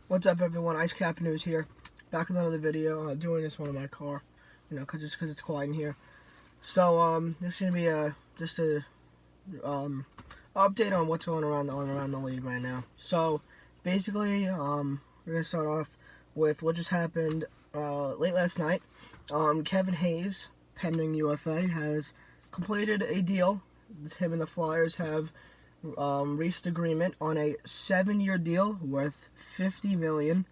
What's up, everyone? Ice Cap News here. Back with another video. Doing this one in my car, cause it's quiet in here. So this is gonna be just a update on what's going around the league right now. So basically, we're gonna start off with what just happened late last night. Kevin Hayes, pending UFA, has completed a deal. Him and the Flyers have reached agreement on a 7-year deal worth $50 million,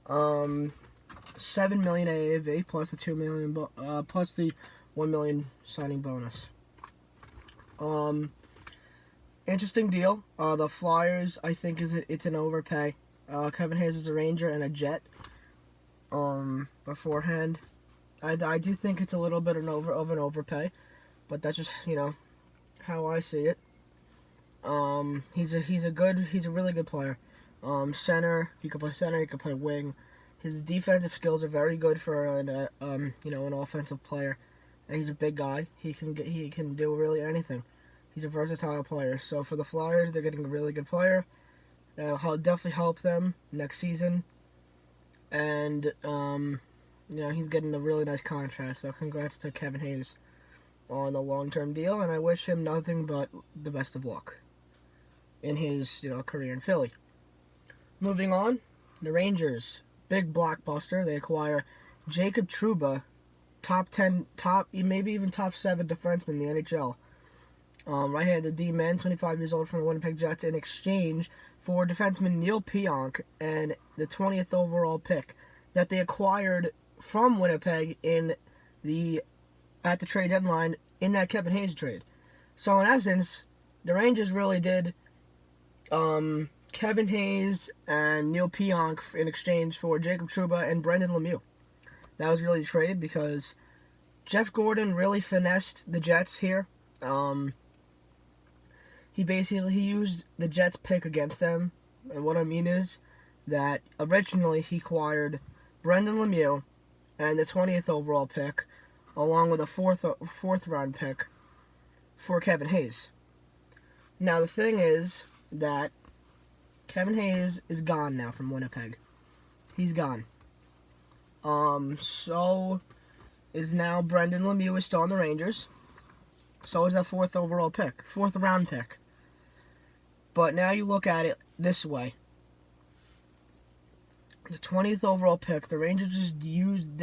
$7 million AAV plus the $2 million plus the $1 million signing bonus. Interesting deal. The Flyers, I think, it's an overpay. Kevin Hayes is a Ranger and a Jet. Beforehand, I do think it's a little bit of an overpay, but that's just how I see it. He's a really good player. Center, he can play center, he can play wing. His defensive skills are very good for an offensive player, and he's a big guy. He can do really anything. He's a versatile player. So for the Flyers, they're getting a really good player. That'll definitely help them next season. And he's getting a really nice contract. So congrats to Kevin Hayes on the long-term deal, and I wish him nothing but the best of luck in his career in Philly. Moving on, the Rangers, big blockbuster. They acquire Jacob Trouba, top 10, maybe even top 7 defenseman in the NHL. Right-handed D-man, 25 years old, from the Winnipeg Jets, in exchange for defenseman Neil Pionk and the 20th overall pick that they acquired from Winnipeg at the trade deadline in that Kevin Hayes trade. So in essence, the Rangers really did Kevin Hayes and Neil Pionk in exchange for Jacob Trouba and Brendan Lemieux. That was really the trade because Jeff Gordon really finessed the Jets here. He used the Jets pick against them, and what I mean is that originally he acquired Brendan Lemieux and the 20th overall pick, along with a fourth round pick for Kevin Hayes. Now the thing is that Kevin Hayes is gone now from Winnipeg. He's gone. So is now Brendan Lemieux is still on the Rangers. So is that fourth round pick. But now you look at it this way. The 20th overall pick, the Rangers used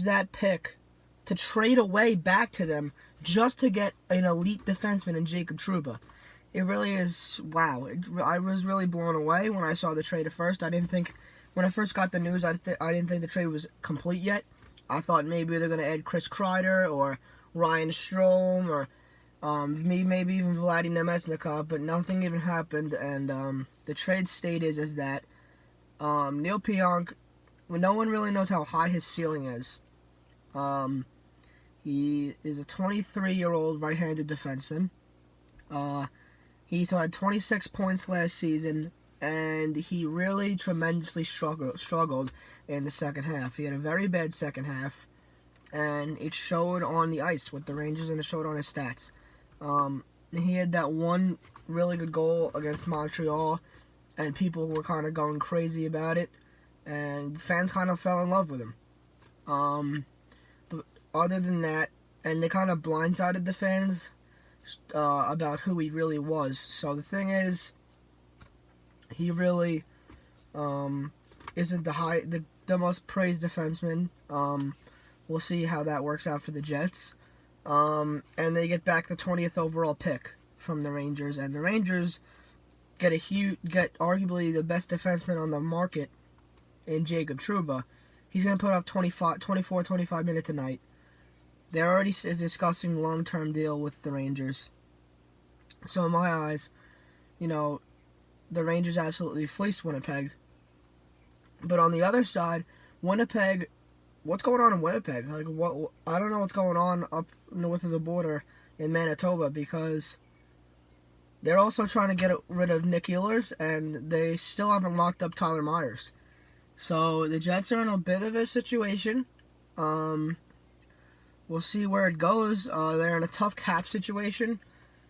that pick to trade away back to them just to get an elite defenseman in Jacob Trouba. It really is, wow. I was really blown away when I saw the trade at first. When I first got the news, I didn't think the trade was complete yet. I thought maybe they're going to add Chris Kreider or Ryan Strome or maybe even Vladimir Nemesnikov, but nothing even happened. And the trade state is that Neil Pionk, no one really knows how high his ceiling is. He is a 23-year-old right-handed defenseman. He had 26 points last season, and he really tremendously struggled in the second half. He had a very bad second half, and it showed on the ice with the Rangers, and it showed on his stats. He had that one really good goal against Montreal, and people were kind of going crazy about it, and fans kind of fell in love with him. But other than that, and they kind of blindsided the fans about who he really was. So the thing is, he really isn't the most praised defenseman. We'll see how that works out for the Jets. And they get back the 20th overall pick from the Rangers, and the Rangers get arguably the best defenseman on the market in Jacob Trouba. He's going to put up 25 minutes a night. They're already discussing long-term deal with the Rangers. So in my eyes, the Rangers absolutely fleeced Winnipeg. But on the other side, Winnipeg, what's going on in Winnipeg? I don't know what's going on up north of the border in Manitoba, because they're also trying to get rid of Nick Ehlers, and they still haven't locked up Tyler Myers. So the Jets are in a bit of a situation. We'll see where it goes. They're in a tough cap situation.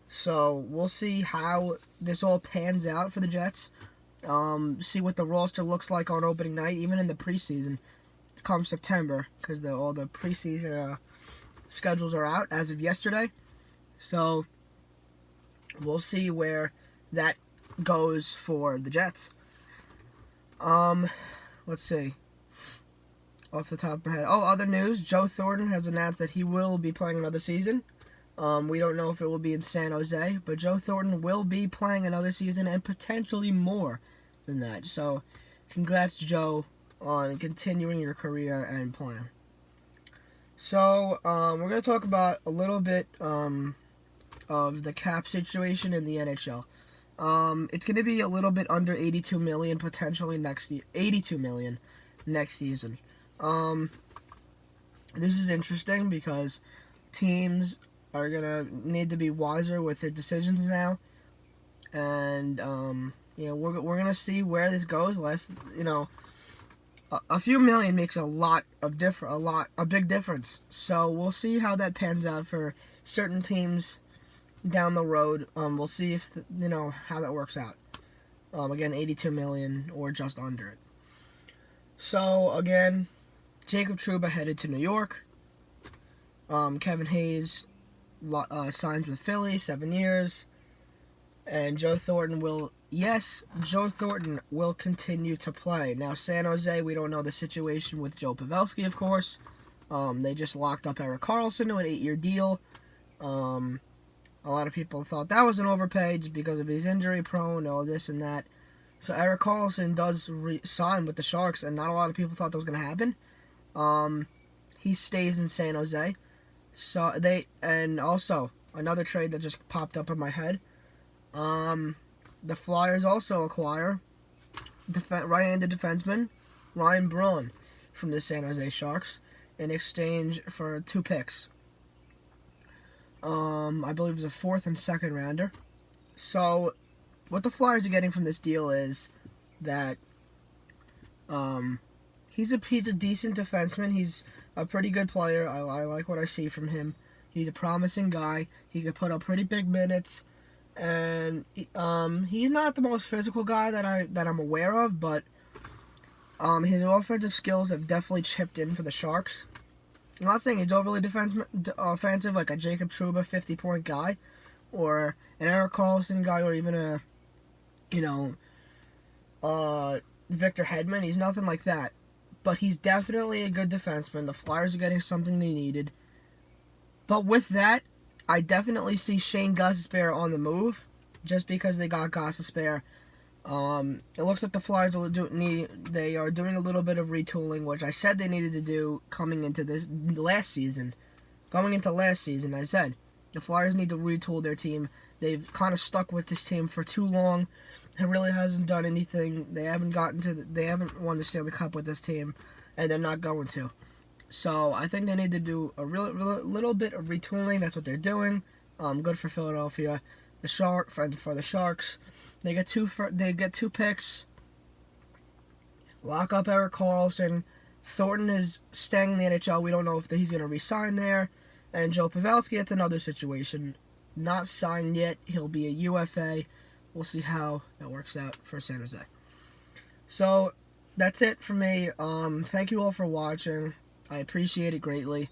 So we'll see how this all pans out for the Jets. See what the roster looks like on opening night, even in the preseason, come September, because all the preseason schedules are out as of yesterday. So we'll see where that goes for the Jets. Let's see. Off the top of my head. Oh, other news. Joe Thornton has announced that he will be playing another season. We don't know if it will be in San Jose, but Joe Thornton will be playing another season and potentially more than that. So, congrats, Joe, on continuing your career and playing. So, we're going to talk about a little bit of the cap situation in the NHL. It's going to be a little bit under $82 million potentially next year. $82 million next season. This is interesting because teams are gonna need to be wiser with their decisions now, and we're gonna see where this goes. A few million makes a big difference. So we'll see how that pans out for certain teams down the road. We'll see if how that works out. Again, 82 million or just under it. So again, Jacob Trouba headed to New York. Kevin Hayes signs with Philly, 7 years. And Joe Thornton will continue to play. Now, San Jose, we don't know the situation with Joe Pavelski, of course. They just locked up Erik Karlsson to an 8-year deal. A lot of people thought that was an overpay just because of his injury prone, all this and that. So Erik Karlsson does sign with the Sharks, and not a lot of people thought that was going to happen. He stays in San Jose. And also another trade that just popped up in my head. The Flyers also acquire right-handed defenseman Ryan Braun from the San Jose Sharks in exchange for 2 picks. I believe it was a 4th and 2nd rounder. So what the Flyers are getting from this deal is that he's a decent defenseman. He's a pretty good player. I like what I see from him. He's a promising guy. He could put up pretty big minutes, and he's not the most physical guy that I'm aware of, but his offensive skills have definitely chipped in for the Sharks. I'm not saying he's overly offensive like a Jacob Trouba 50-point guy, or an Erik Karlsson guy, or even a Victor Hedman. He's nothing like that. But he's definitely a good defenseman. The Flyers are getting something they needed. But with that, I definitely see Shane Gostisbehere on the move, just because they got Gostisbehere. It looks like the Flyers are doing a little bit of retooling, which I said they needed to do coming into last season. Going into last season, I said the Flyers need to retool their team. They've kind of stuck with this team for too long. It really hasn't done anything. They haven't won the Stanley Cup with this team, and they're not going to. So I think they need to do a little bit of retooling. That's what they're doing. Good for Philadelphia. For the Sharks, they get 2 picks. Lock up Erik Karlsson. Thornton is staying in the NHL. We don't know if he's going to re-sign there. And Joe Pavelski, that's another situation. Not signed yet. He'll be a UFA. We'll see how that works out for San Jose. So, that's it for me. Thank you all for watching. I appreciate it greatly.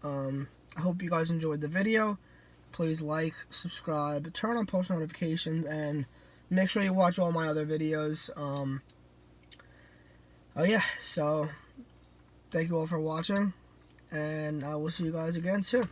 I hope you guys enjoyed the video. Please like, subscribe, turn on post notifications, and make sure you watch all my other videos. So, thank you all for watching, and I will see you guys again soon.